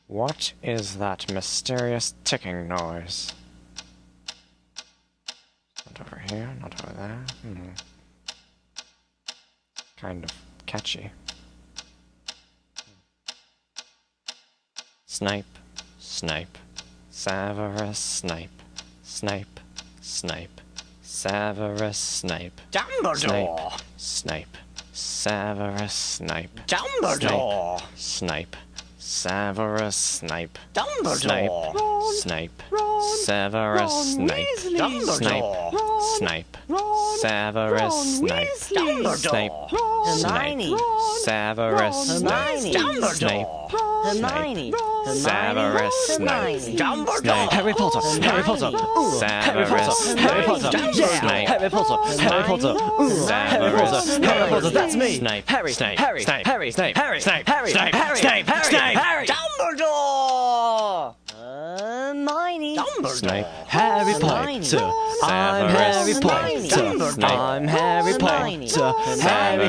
What is that mysterious ticking noise? Not over here, not over there. Kind of catchy. Snipe, Snipe, Severus Snape, Snape, Snape, Severus Snape, Dumbledore! Snape, Severus Snape, Dumbledore! Snape, Severus Snape, Dumbledore! Snape, Severus Snape, Dumbledore! Snape, Severus Snape, Snape, Hermione! Severus Snape, Snape, Hermione! Severus Snape, Dumbledore! Harry Potter, Harry Potter, Severus Harry Potter, yeah! Snape, Harry Potter, Harry Potter, Harry Potter, Harry Potter, that's me! Snape, Harry, Snape, Harry, Snape, Harry, Snape, Harry, Snape, Harry, Snape, Harry, Snape, Harry, Harry, Dumbledore! Hermione! Snape, Harry Potter, I'm Harry Severus Potter, I'm Harry Potter, Harry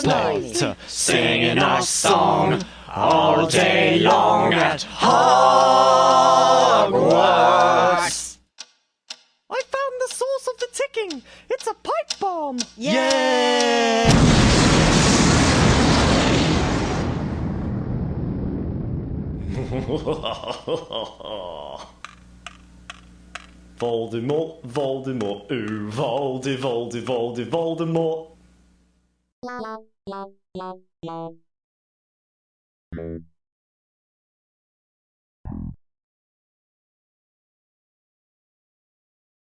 Potter, singing our song all day long at Hogwarts! I found the source of the ticking! It's a pipe bomb! Yeah! Voldemort, Voldemort, ooh, Voldemort.